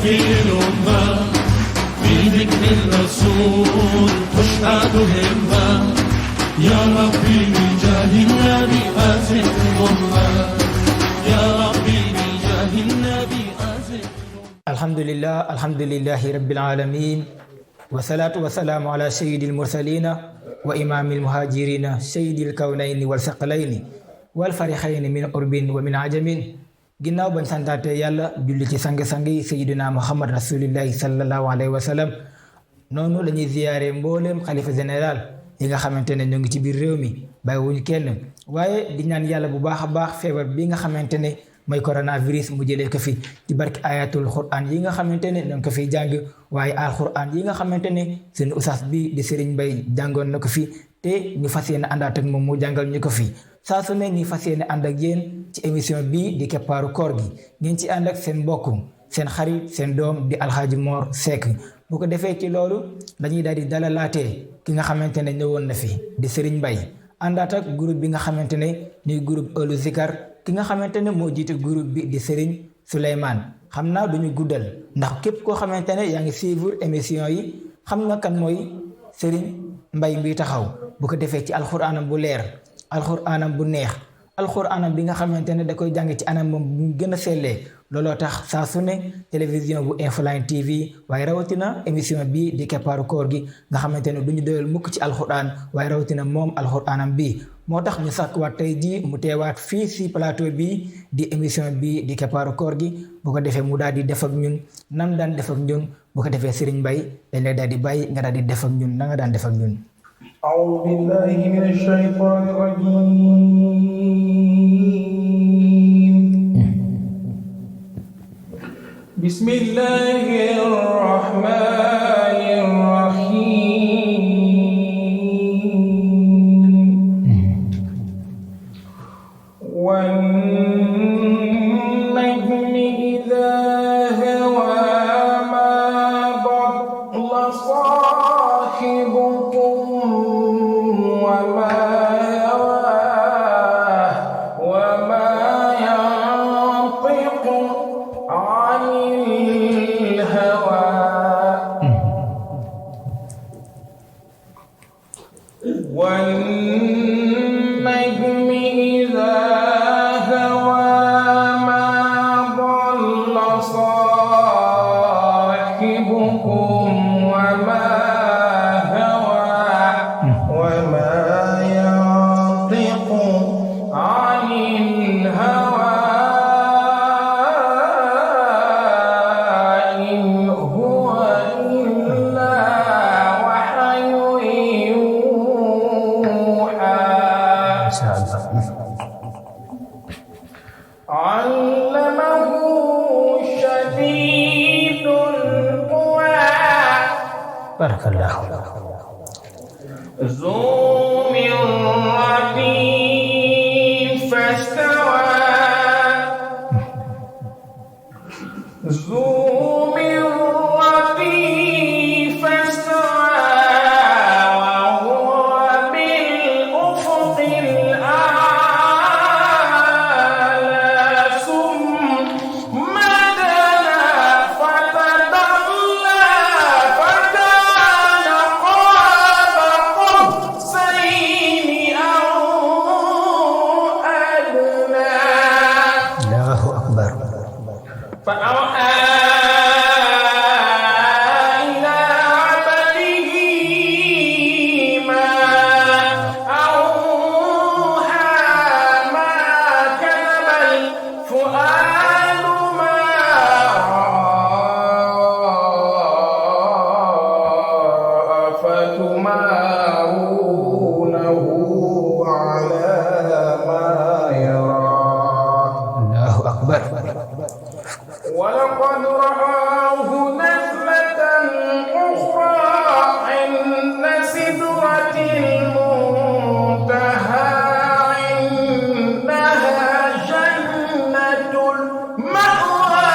في الأمة في ذكر الرسول تشهد همة يا ربي بجاه النبي أزل الأمة يا ربي بجاه النبي أزل الحمد لله رب العالمين والصلاة والسلام على سيد المرسلين وإمام المهاجرين سيد الكونين والثقلين والفريقين من أرب ومن عجم ginnaaw bañ santaate yàlla julli ci sang-sang yi sayyidina muhammad rasulillahi sallallahu alayhi wa sallam noonu la ñuy ziyaare mbooleem xalifa général yi nga xamante ne ñoo ngi ci biir réew mi bàyyiwuñ kenn waaye di ñaan yàlla bu baax a baax feebar bi nga xamante ne mooy coronavirus mu jëlee ko fi ci barki ayatul quran yi nga xamante ne ñoo ngi ko fiy jàng waaye alquran yi nga xamante ne seen ustaas bi di Serigne Mbaye jàngoon na ko fi te ñu fas yéene àndaat ak moom mu jàngal ñu ko fi saa su ne ñu fas yéene ànd ak yéen ci émission bii di keppaaru koor gi ngeen ci ànd ak seen mbokk seen xarit seen doom di alxaaji Mor Seck bu ko defee ci loolu dañuy daal di dalalaatee ki nga xamante ne ñëwoon na fi di Serigne Mbaye àndaat ak groupe bi nga xamante ne ñuy groupe Euhlou Zikar ki nga xamante ne moo jiite groupe bi di Serigne Souleymane xam naa duñu guddal ndax képp koo xamante ne yaa ngi suivre émission yi xam nga kan mooy Serigne Mbaye bi taxaw bu ko defee ci alxuraanam bu leer alxuraanam bu neex alxuraanam bi nga xamante ne da koy jàng ci anam moom bu gën a sellee looloo tax saa su ne télévision bu Infoline TV waaye rawatina émission bii di keppaaru koor gi nga xamante ne du ñu doyal mukk ci alxuraan waaye rawatina moom alxuraanam bi moo tax ñu sàkkuwaat tey jii mu teewaat fii si plateau bi di émission bii di keppaaru koor gi bu ko defee mu daal di def ak ñun nam daan def ak ñun bu ko defee Serigne Mbaye dañ lay daal di bàyyi nga daal di def ak ñun na nga daan def ak ñun. أعوذ بالله من الشيطان الرجيم بسم الله الرحمن الرحيم والنجم إذا هوى ما ضل صاحبكم وما يواه وما ينطق عن الهوى والنجم إذا هوى ما ضل صاحبكم وما هوى وما ينطق عن الهوى إن هو إلا وحي يوحى علمه شديد القوى بارك الله ذو مرة فاستوى ذو مرة فاستوى وهو بالأفق الأعلى ثم دنا فتدلى فكان قاب قوسين أو أدنى الله أكبر فأوحى إلى عبده ما أوحى ما كذب الفؤاد ما رأى أفتمارونه على ما يرى الله أكبر ولقد رآه نزلة أخرى عند سدرة المنتهى عندها جنة المأوى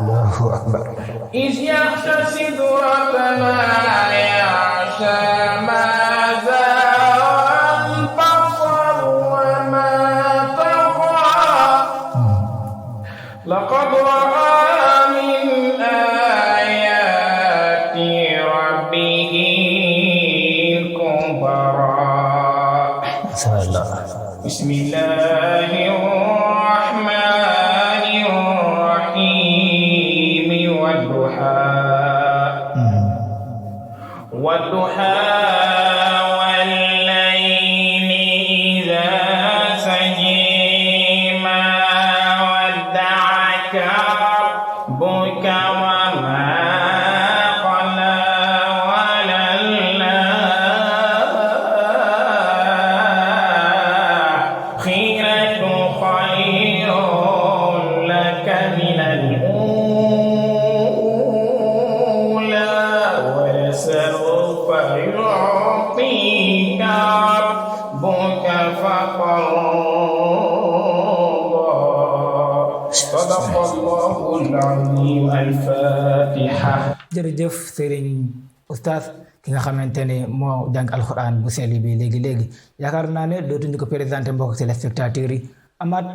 الله أكبر إذ يغشى سدرة ما يغشى ما زاغ البصر وما طغى لقد رأى من بسم الله الرحمن الرحيم والضحى والليل إذا سجى ما ودعك ربك وما قلى وللآخرة خير لك من الأولى ولسوف يعطيك ربك فترضى صدق الله العظيم. الفاتحة. jërëjëf Serigne Oustaz ki nga xamante ne moo jàng alxuraan bu sell bi léegi yaakaar naa ne dootuñu ko présenté mbokk téléspectateurs yi amaat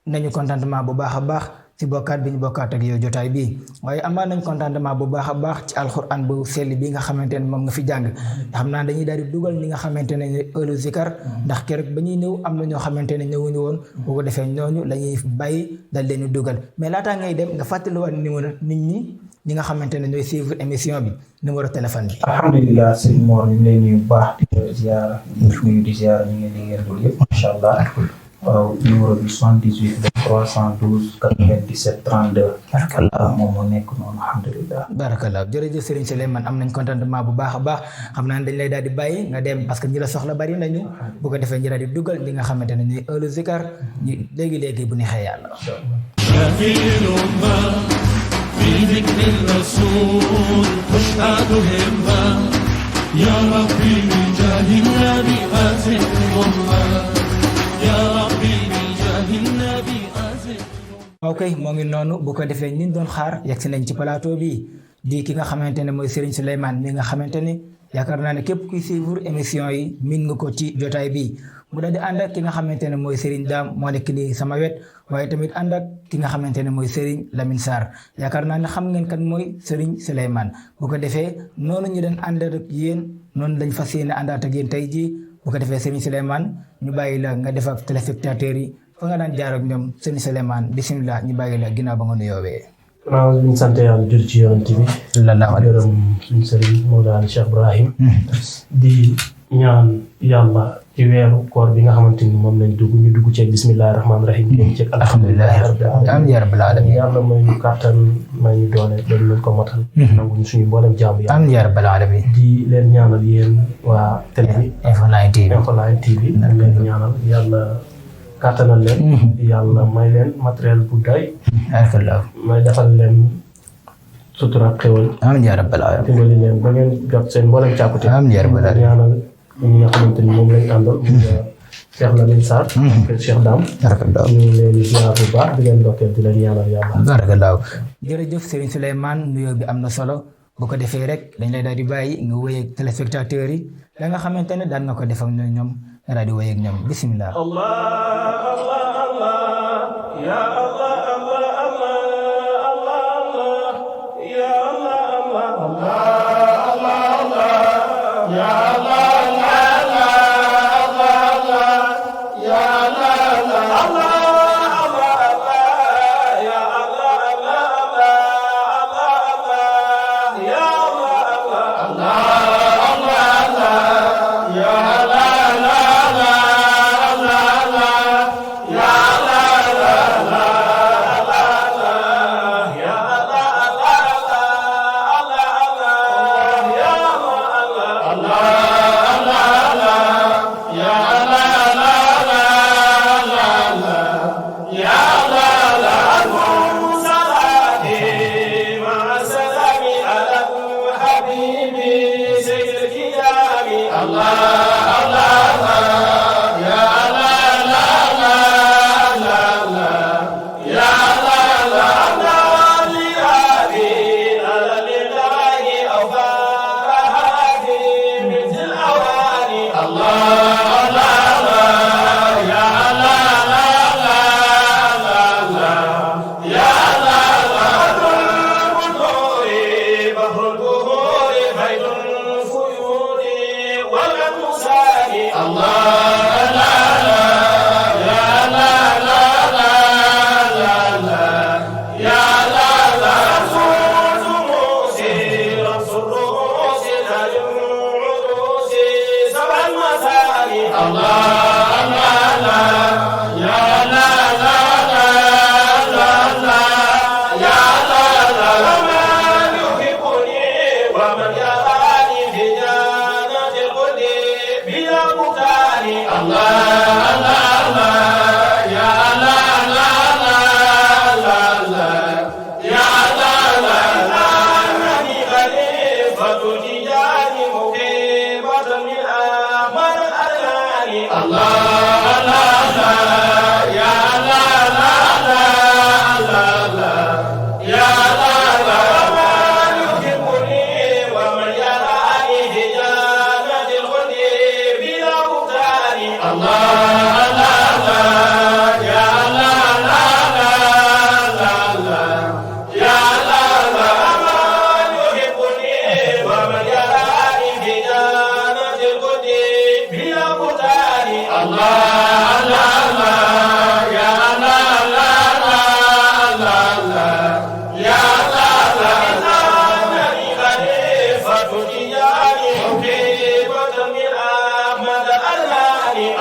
nañu contentement bu baax a baax ci bokkaat bi ñu bokkaat ak yow jotaay bi waaye amaat nañ contentement bu baax a baax ci alxuraan bu sell bi nga xamante ne moom nga fi jàng xam naa dañuy daal di dugal li nga xamante ne heure zikar ndax keroog ba ñuy ñëw am na ñoo xamante ne ñëwuñu woon bu ko defee ñooñu la ñuy bàyyi dal leen dugal mais laataa ngay dem nga fàttaliwaat numéro nit ñi nga xamante ne ñooy suivre émission bi numéro téléphone bi. alhamdulilah sëñ Mor ñu ngi lay nuyu bu baax di ziara nuyu di ziara ñu ngi liggéeyal loolu yëpp macha allah. waaw numéro bi 78 312 97 32. barakallah moom moo nekk noonu alhamdulilah. barakallah jërëjëf Serigne Souleymane am nañ contentement bu baax a baax xam naa ne dañ lay daal di bàyyi nga dem parce que ñi la soxla bari nañu bu ko defee ñi daal di dugal li nga xamante ne ñuy heure zikar ñu léegi bu neexee yàlla. في ذكر الرسول تشهد همة يا ربي بجاه النبي أزل الله يا ربي بجاه النبي أزل. ok moo ngi noonu bu ko defee ñi doon xaar yegg si nañ ci plateau bi di ki nga xamante ne mooy Serigne Souleymane mi nga xamante ne yaakaar naa ne képp kuy suivre émission yi min nga ko ci jotaay bi mu daal di ànd ak ki nga xamante ne mooy Serigne Dame moo nekk nii sama wet waaye tamit ànd ak ki nga xamante ne mooy Serigne Lamine Sarr yaakaar naa ne xam ngeen kan mooy Serigne Souleymane bu ko defee noonu ñu doon ànd ak yéen noonu lañ fas yéene àndaat ak yéen tey jii bu ko defee Serigne Souleymane ñu bàyyi la nga def ak téléspectateurs yi fa nga daan jaar ak ñoom Serigne Souleymane bisimilah ñu bàyyi la ginnaaw ba nga nuyoowee. waaw ñu ngi sant yàlla jur ci yonent bi. gërëm suñu sëriñ Mawlana Cheikh Ibrahim. di ñaan yàlla ci weeru koor bi nga xamante ni moom lañ dugg ñu dugg ceeg bismillahi rahmaani rahim. ñu ceeg alhamdulilahi rabbil alamin. yàlla may ñu kàttan may ñu doole dañ leen ko matal. nangu suñu mboolem jaamu yàlla. amiin yaa rabbal alamin. di leen ñaanal yéen waa télé bi. Info-Line TV. Info-Line TV. ñu leen ñaanal yàlla kàttanal leen. yàlla may leen matériel bu doy. may defal leen sutura xewal. amiin yaa rabbal alamin. dimbali leen ba ngeen jot seen mboolem càkkute. amiin yaa rabbal alamin. ñaanal ñi nga xamante ni moom lañ àndal. Cheikh Lamine Sarr. Cheikh Dame. barakallah ñu ngi leen di ziar bu baax di leen dokkeel di leen ñaanal yàlla. barakallah jërëjëf Serigne Souleymane nuyoo bi am na solo bu ko defee rek dañ lay daal di bàyyi nga wéy ak téléspectateurs yi la nga xamante ne daan nga ko def ak ñoom nga daal di wéy ak ñoom bisimilah.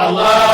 Amen.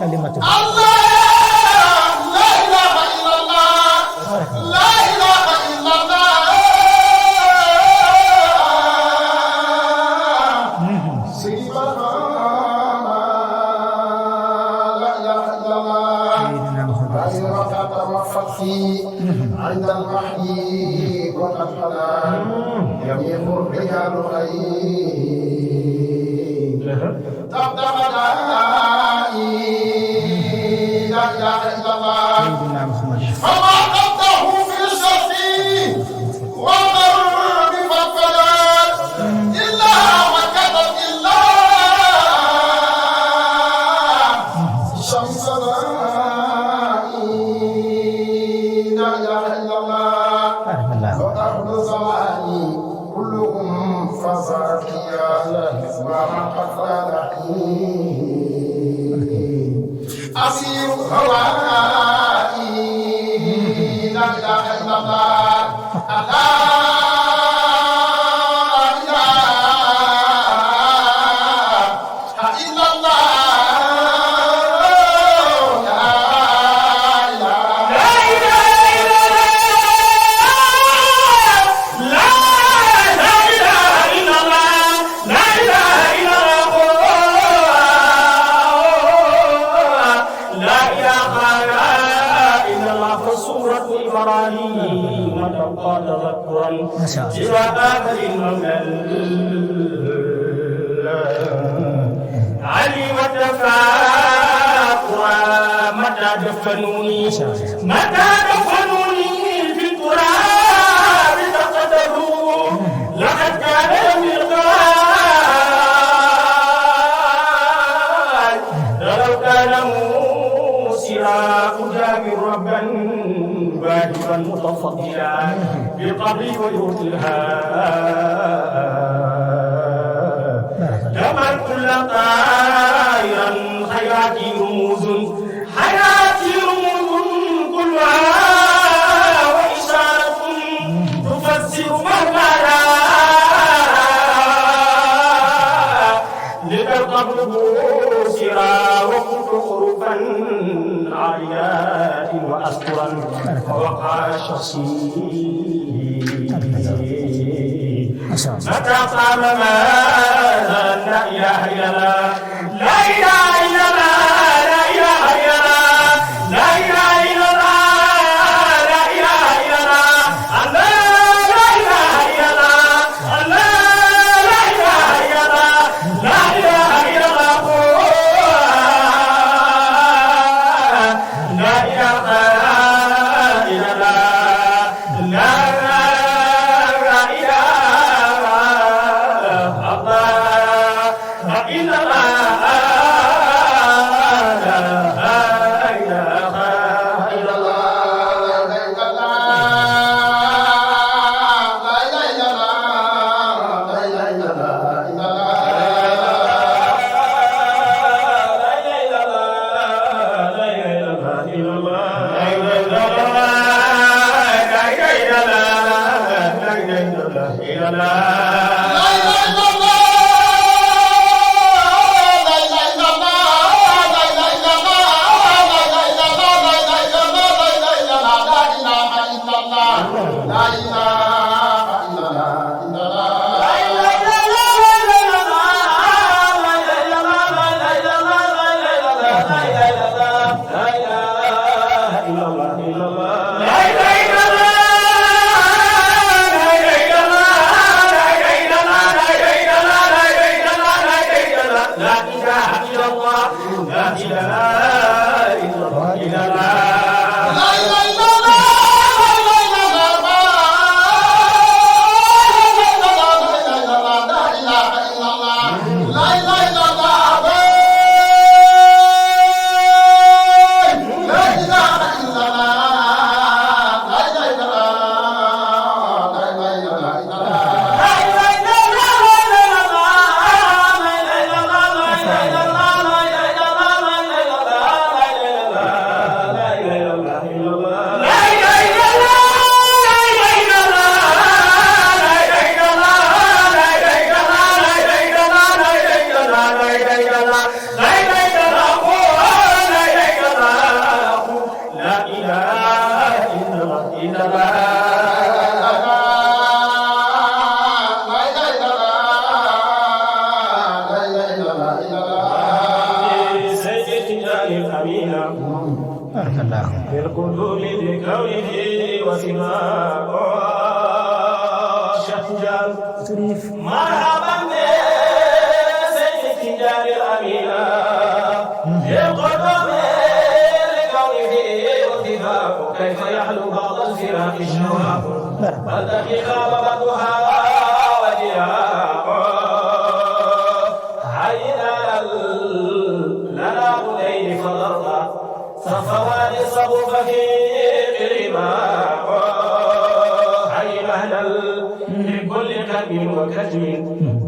kalimatu عند المحيي والأطلال يميق الرجال خير تحت غدائي لا إله إلا الله فما قبضه في الشفي والغرب فالفلال إلا وكتب إلا شمس وأهل زماني كلهم فصارتيا وما قد أسير هوائي لا إله إلا الله لا إله إلا الله سوى آخر المولى علي وتفاقرا متى دفنوني في التراب فقدروا لقد كان المرقال لو كان موسرا أجابر ربا واجبا متفضلا بقبري ويرسلها كما كل طائرا حياتي رموز كلها وإشارة تفسر مهملا لك القبر بوسرا وكنت حروفا عاليات وأسطرا ووقع شخصي متى قام ماذا لا إله إلا الله لا إله إلا الله لا إله إلا الله لا إله إلا الله لا إله إلا الله لا إله إلا الله لا إله إلا الله لا إله إلا الله لا إله إلا الله لا la barakallah بالقدوم بكونه وسماء شجر مرحبا بسيد التجار الأمينة بالقدوم لكونه وسماء كيف يحلو بعض الفراق الشواق بل دقيقة وبدها وجهاء عينا لنا الليل فضرنا صفوان صبوف في قريباء حي مهلا لكل كلب وكتم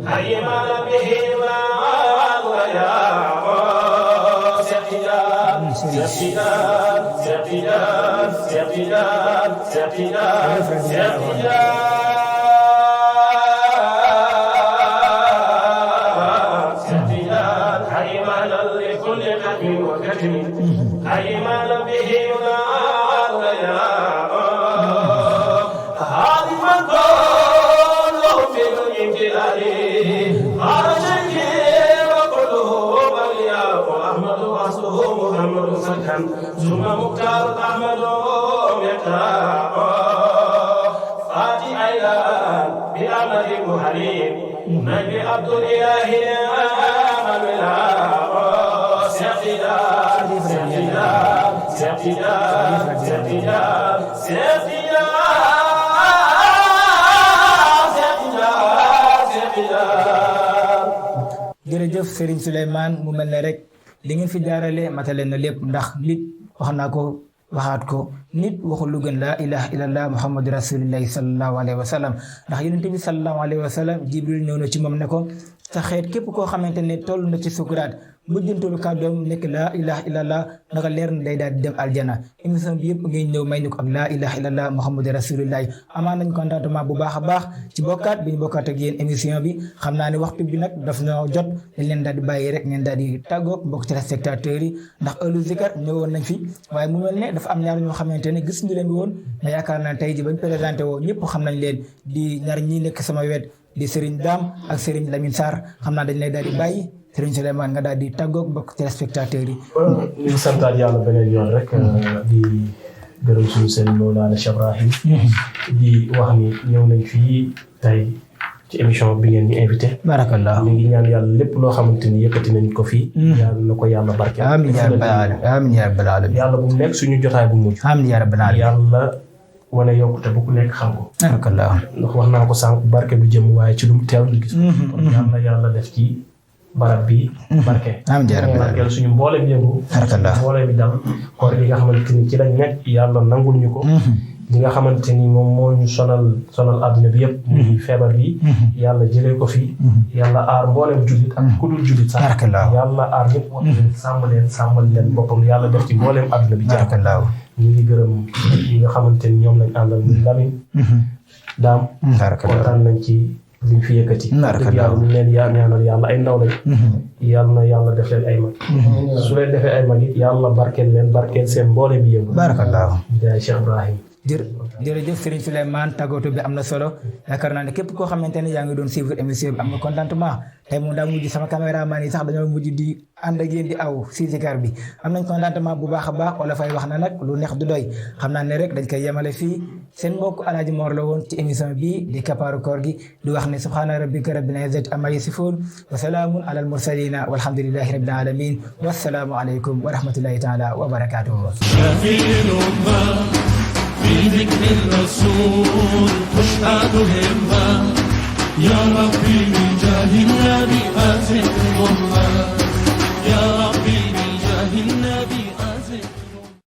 حي مهلا به مال وياء سيقتدان سيقتدان سيقتدان سيقتدان سيقتدان سيقتدان حي مهلا لكل كلب وكتم حي مهلا به مال وياء هادما كله في الامتلال خرجني وكله مولياء احمد واصله محمد فتحا ثم مختار احمد مقدار فاتي ايضا بامر محرم نبي عبد الاله نعم الولاء سيقتدان سيقتدان سيقتدان سيقتدان jërëjëf Serigne Souleymane mu mel ne rek li ngeen fi jaarale matale na lépp ndax nit wax naa ko waxaat ko nit waxul lu gën laa ilaha illallah muhammadu rasulillahi sallallahu alayhi wa sallam ndax yonent bi sallallahu alayhi wa sallam jibril ñëw na ci moom ne ko sa xeet képp koo xamante ne toll na ci sukuraat mujjantalu kàddoom nekk laa ilaha illallah naka leer na day daal di dem aljana émission bi yëpp ngay ñëw may ni ko ak laa ilaha illallah muhammadu rasulillahi amaan nañ contentement bu baax a baax ci bokkaat bi ñu bokkaat ak yéen émission bi xam naa ne waxtu bi nag daf ñoo jot dañ leen daal di bàyyi rek ngeen daal di tàggoog mbokk téléspectateurs yi ndax ëllu zikar ñëwoon nañ fi waaye mu mel ne dafa am ñaar ñoo xamante ne gis ñu leen woon mais yaakaar naa tey ji bañ présenté woo ñëpp xam nañ leen di ñaar ñi nekk sama wet di Serigne Dame ak Serigne Lamine Sarr xam naa dañ lay daal di bàyyi Serigne Souleymane nga daal di tàggoog mbokk téléspectateurs yi. ñu ngi santaat yàlla beneen yoon rek di gërëm suñu seen Mawlana Cheikh Ibrahim di wax ni ñëw nañ fii tey ci émission bi ngeen ñu invité. barakallah ñu ngi ñaan yàlla lépp loo xamante ni yëkkati nañ ko fii. yàlla na ko yàlla barke. amiin yaa rabbal aalamiin amiin yaa rabbal aalamiin. yàlla bu mu nekk suñu jotaay bu mujj. amiin yaa rabbal aalamiin. yàlla wane yokkute bu ku nekk xam ko. barakallah ndax wax naa ko sànq barke du jëm waaye ci lu mu teew du gis. kon yàlla def ci barab bi barke. amiin yaa rabbal aalamiin. barkeel suñu mboolem yëngu. barakallah mboolem bi dal koor gi nga xamante ni ci lañ nekk yàlla nangul ñu ko. li nga xamante ni moom moo ñu sonal àdduna bi yëpp. muy feebar bi. yàlla jëlee ko fi. yàlla aar mboolem jullit ak ku dul jullit sax. yàlla aar ñëpp wax leen sàmmal leen boppam yàlla def ci mboolem àdduna bi. barakallah ñu ngi gërëm ñi nga xamante ni ñoom lañ àndal muy Lamine. Dame. kontaan nañ ci liñ fi yëkkati. dëgg yàlla ñu leen ñaanal yàlla ay ndaw lañ. yàlla na yàlla def leen ay mag. su leen defee ay mag it yàlla barkeel leen barkeel seen mboolem bi yëngu. barakallah jaay Cheikh Ibrahim. jërëjëf Serigne Souleymane tàggatu bi am na solo yaakaar naa ne képp koo xamante ne yaa ngi doon suivre émission bi am nga contentement tey moom daa mujj sama caméraman yi sax dañoo mujj di ànd ak yéen di aw si zikar bi am nañ contentement bu baax a baax wala fay wax na nag lu neex du doy xam naa ne rek dañ koy yemale fii seen mbokk Alaaji Mor la woon ci émission bi di Keppaaru Koor gi di wax ne subhaana rabbika rabbil izzati amma yasifuun wa salaamun alal mursalina walhamdulillahi rabbil alamin wassalaamu aleykum wa rahmatullahi taala wa barakatuhu في ذكر الرسول تشهد همة يا ربي بجاه النبي أزد